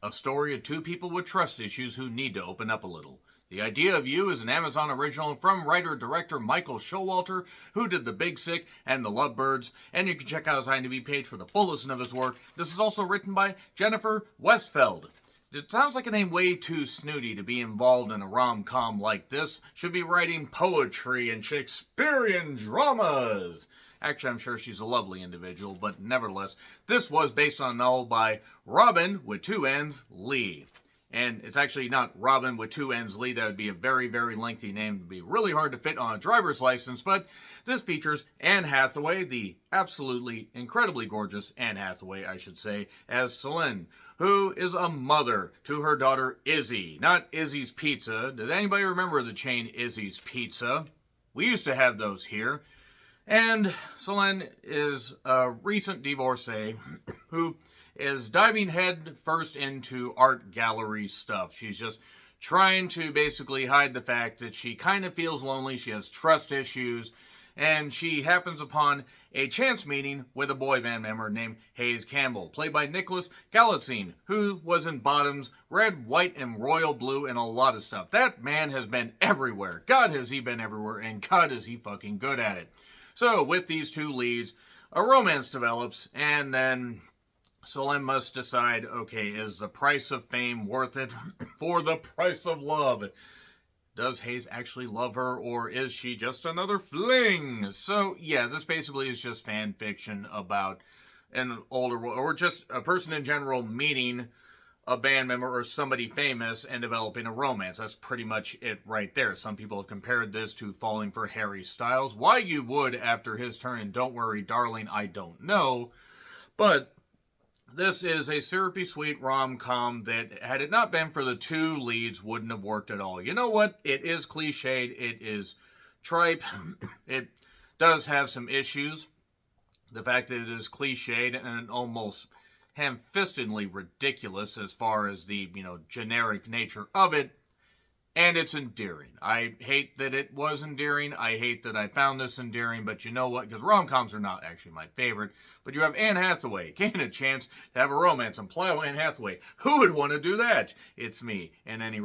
a story of two people with trust issues who need to open up a little. The Idea of You is an Amazon original from writer-director Michael Showalter, who did The Big Sick and The Lovebirds, and you can check out his IMDb page for the full list of his work. This is also written by Jennifer Westfeld. It sounds like a name way too snooty to be involved in a rom-com like this. Should be writing poetry and Shakespearean dramas. Actually, I'm sure she's a lovely individual, but nevertheless, this was based on a novel by Robin, with two N's, Lee. And it's actually not Robin with two N's Lee. That would be a very, very lengthy name. It would be really hard to fit on a driver's license. But this features Anne Hathaway, the absolutely incredibly gorgeous Anne Hathaway, I should say, as Celine, who is a mother to her daughter Izzy. Not Izzy's Pizza. Did anybody remember the chain Izzy's Pizza? We used to have those here. And Celine is a recent divorcee who is diving head first into art gallery stuff. She's just trying to basically hide the fact that she kind of feels lonely, she has trust issues, and she happens upon a chance meeting with a boy band member named Hayes Campbell, played by Nicholas Galitzine, who was in Bottoms, Red, White, and Royal Blue, and a lot of stuff. That man has been everywhere. God, has he been everywhere, and God, is he fucking good at it. So, with these two leads, a romance develops, and then Celine must decide, okay, is the price of fame worth it for the price of love? Does Hayes actually love her, or is she just another fling? So, yeah, this basically is just fan fiction about an older, or just a person in general meeting a band member or somebody famous and developing a romance. That's pretty much it right there. Some people have compared this to Falling for Harry Styles. Why you would after his turn in Don't Worry, Darling, I don't know. But this is a syrupy sweet rom-com that, had it not been for the two leads, wouldn't have worked at all. You know what? It is cliched. It is tripe. It does have some issues. The fact that it is cliched and almost ham-fistedly ridiculous as far as the, generic nature of it. And it's endearing. I hate that it was endearing. I hate that I found this endearing. But you know what? Because rom-coms are not actually my favorite. But you have Anne Hathaway getting a chance to have a romance and play Anne Hathaway. Who would want to do that? It's me. And any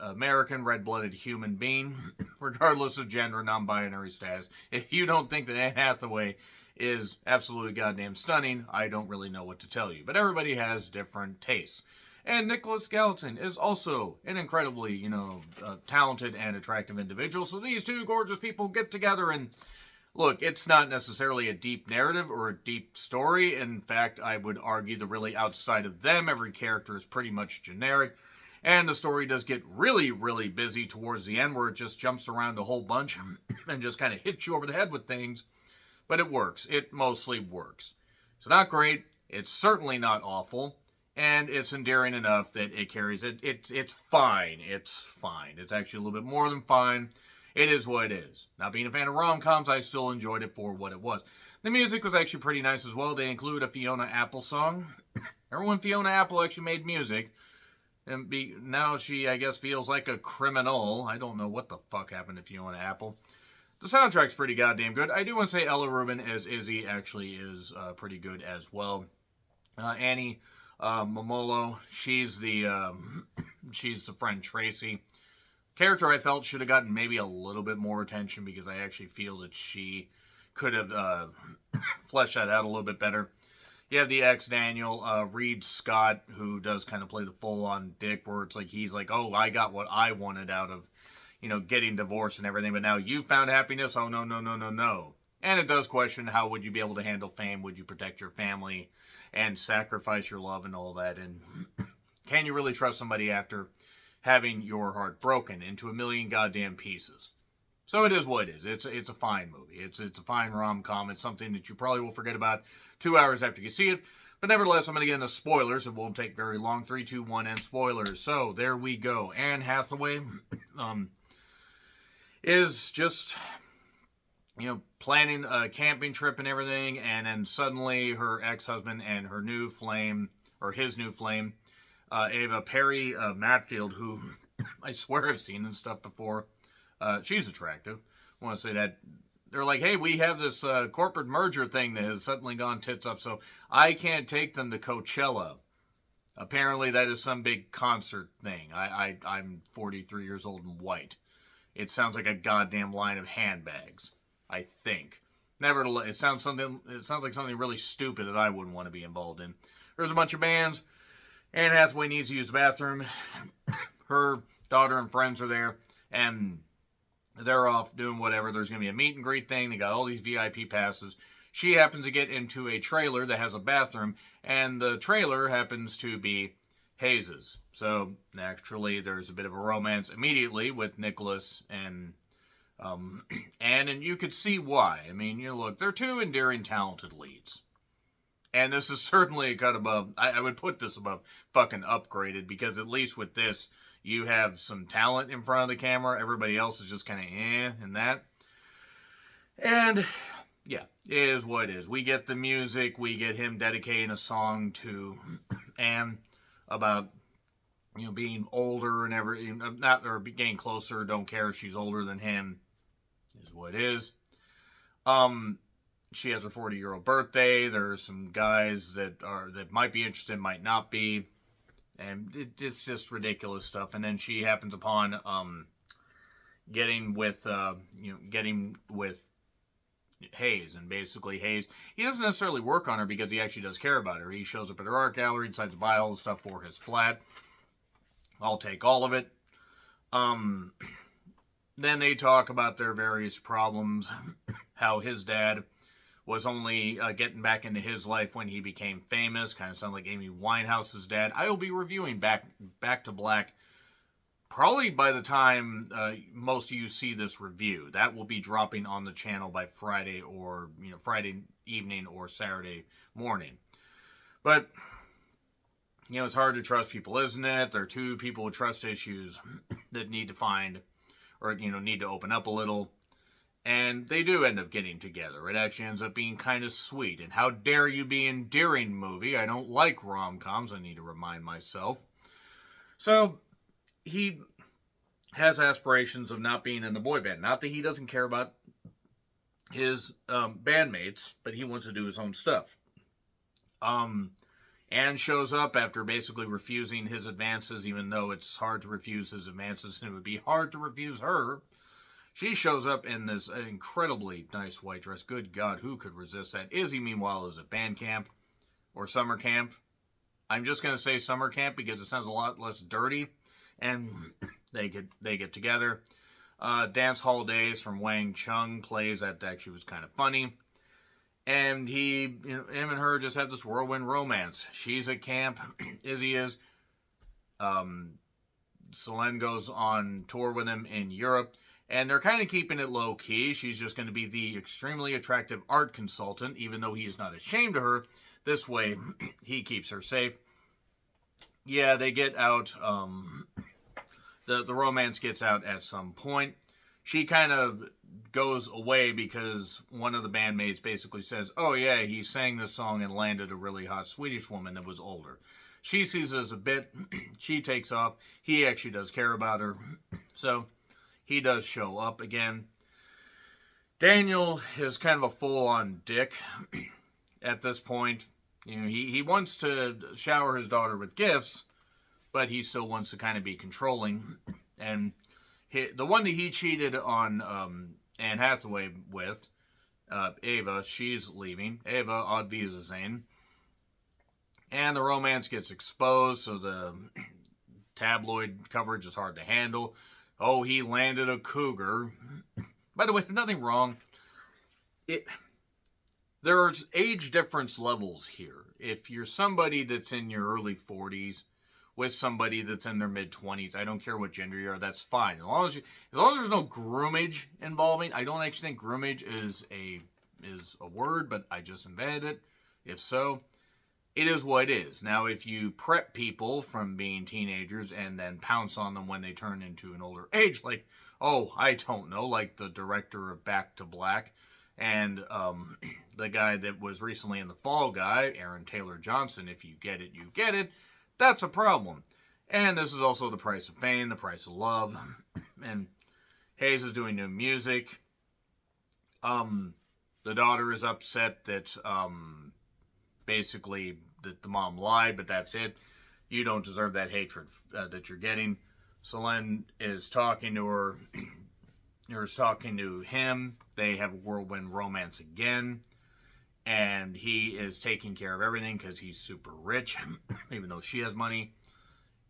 American red-blooded human being, regardless of gender, non-binary status. If you don't think that Anne Hathaway is absolutely goddamn stunning, I don't really know what to tell you. But everybody has different tastes. And Nicholas Galitzine is also an incredibly, talented and attractive individual. So these two gorgeous people get together and, look, it's not necessarily a deep narrative or a deep story. In fact, I would argue that really outside of them, every character is pretty much generic. And the story does get really, really busy towards the end, where it just jumps around a whole bunch and just kind of hits you over the head with things. But it works. It mostly works. It's not great. It's certainly not awful. And it's endearing enough that it carries it. It's fine. It's fine. It's actually a little bit more than fine. It is what it is. Not being a fan of rom-coms, I still enjoyed it for what it was. The music was actually pretty nice as well. They include a Fiona Apple song. Remember when Fiona Apple actually made music? And now she, I guess, feels like a criminal. I don't know what the fuck happened to Fiona Apple. The soundtrack's pretty goddamn good. I do want to say Ella Rubin as Izzy actually is pretty good as well. Annie Momolo, she's the friend Tracy. Character I felt should have gotten maybe a little bit more attention, because I actually feel that she could have fleshed that out a little bit better. You have the ex Daniel, Reed Scott, who does kind of play the full-on dick, where it's like he's like, oh, I got what I wanted out of, getting divorced and everything, but now you found happiness? Oh, no, no, no, no, no. And it does question, how would you be able to handle fame? Would you protect your family and sacrifice your love and all that? And can you really trust somebody after having your heart broken into a million goddamn pieces? So it is what it is. It's a fine movie. It's a fine rom-com. It's something that you probably will forget about 2 hours after you see it. But nevertheless, I'm going to get into spoilers. It won't take very long. 3, 2, 1, and spoilers. So there we go. Anne Hathaway is just, planning a camping trip and everything, and then suddenly her ex-husband and her new flame, or his new flame, Ava Perry Matfield, who I swear I've seen and stuff before. She's attractive. I want to say that. They're like, hey, we have this corporate merger thing that has suddenly gone tits up, so I can't take them to Coachella. Apparently, that is some big concert thing. I'm 43 years old and white. It sounds like a goddamn line of handbags. I think. Nevertheless, it sounds like something really stupid that I wouldn't want to be involved in. There's a bunch of bands. Anne Hathaway needs to use the bathroom. Her daughter and friends are there, and they're off doing whatever. There's going to be a meet and greet thing. They got all these VIP passes. She happens to get into a trailer that has a bathroom, and the trailer happens to be Hayes's. So, naturally, there's a bit of a romance immediately with Nicholas and Anne, and you could see why. I mean, look, they're two endearing, talented leads. And this is certainly a cut above, I would put this above fucking Upgraded, because at least with this, you have some talent in front of the camera. Everybody else is just kind of and that. And, yeah, it is what it is. We get the music. We get him dedicating a song to Anne about, being older and getting closer. Don't care if she's older than him. Is what it is. She has her 40-year-old birthday. There's some guys that might be interested, might not be. And it's just ridiculous stuff. And then she happens upon getting with Hayes. And basically Hayes, he doesn't necessarily work on her because he actually does care about her. He shows up at her art gallery, decides to buy all the stuff for his flat. I'll take all of it. Then they talk about their various problems. How his dad was only getting back into his life when he became famous. Kind of sound like Amy Winehouse's dad. I will be reviewing Back to Black probably by the time most of you see this review. That will be dropping on the channel by Friday or Friday evening or Saturday morning. But it's hard to trust people, isn't it? There are two people with trust issues that need to find or need to open up a little. And they do end up getting together. It actually ends up being kind of sweet. And how dare you be endearing movie? I don't like rom-coms, I need to remind myself. So, he has aspirations of not being in the boy band. Not that he doesn't care about his bandmates, but he wants to do his own stuff. Anne shows up after basically refusing his advances, even though it's hard to refuse his advances, and it would be hard to refuse her. She shows up in this incredibly nice white dress. Good God, who could resist that? Izzy, meanwhile, is at band camp or summer camp. I'm just going to say summer camp because it sounds a lot less dirty. And they get together. Dance Hall Days from Wang Chung plays. That actually was kind of funny. And him and her just have this whirlwind romance. She's at camp. Izzy is. Selene goes on tour with him in Europe. And they're kind of keeping it low-key. She's just going to be the extremely attractive art consultant, even though he is not ashamed of her. This way, he keeps her safe. Yeah, they get out. The romance gets out at some point. She kind of goes away because one of the bandmates basically says, oh yeah, he sang this song and landed a really hot Swedish woman that was older. She sees it as a bit. She takes off. He actually does care about her. So he does show up again. Daniel is kind of a full-on dick at this point. He wants to shower his daughter with gifts, but he still wants to kind of be controlling. And the one that he cheated on Anne Hathaway with, Ava, she's leaving. Ava Odd Visa Zane. And the romance gets exposed, so the tabloid coverage is hard to handle. Oh, he landed a cougar. By the way, nothing wrong. There's age difference levels here. If you're somebody that's in your early 40s with somebody that's in their mid-20s, I don't care what gender you are, that's fine. As long as there's no groomage involving, I don't actually think groomage is a word, but I just invented it. If so, it is what it is. Now, if you prep people from being teenagers and then pounce on them when they turn into an older age, like, I don't know, like the director of Back to Black and the guy that was recently in The Fall Guy, Aaron Taylor Johnson, if you get it, you get it, that's a problem. And this is also the price of fame, the price of love. And Hayes is doing new music. The daughter is upset that basically that the mom lied, but that's it. you don't deserve that hatred that you're getting. Selene is talking to her, or is talking to him. They have a whirlwind romance again. And he is taking care of everything because he's super rich, even though she has money.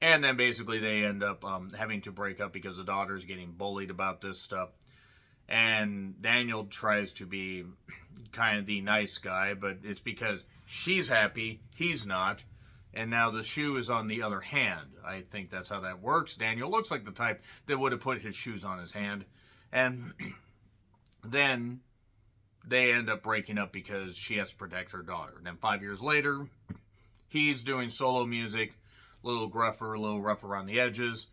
And then basically they end up having to break up because the daughter's getting bullied about this stuff. And Daniel tries to be kind of the nice guy, but it's because she's happy, he's not. And now the shoe is on the other hand. I think that's how that works. Daniel looks like the type that would have put his shoes on his hand. And then they end up breaking up because she has to protect her daughter. And then 5 years later, he's doing solo music, a little rough around the edges,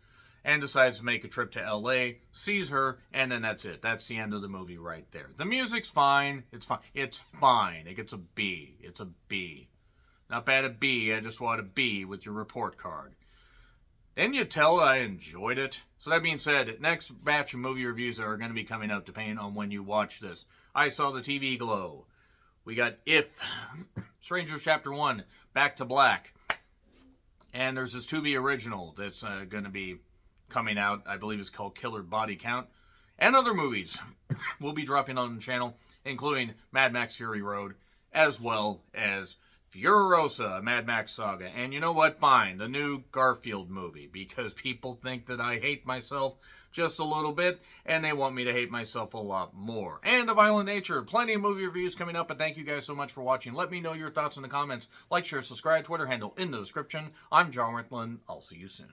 and decides to make a trip to LA, sees her, and then that's it. That's the end of the movie right there. The music's fine. It's fine. It's fine. It gets a B. It's a B. Not bad at B. I just want a B with your report card. Didn't you tell I enjoyed it? So that being said, next batch of movie reviews are going to be coming up depending on when you watch this. I saw the TV glow. We got If, Strangers Chapter 1, Back to Black. And there's this Tubi original that's going to be coming out. I believe it's called Killer Body Count. And other movies will be dropping on the channel, including Mad Max Fury Road, as well as Furiosa, Mad Max Saga. And you know what? Fine, the new Garfield movie, because people think that I hate myself just a little bit, and they want me to hate myself a lot more. And of Violent Nature, plenty of movie reviews coming up, and thank you guys so much for watching. Let me know your thoughts in the comments. Like, share, subscribe, Twitter handle in the description. I'm John Rickland. I'll see you soon.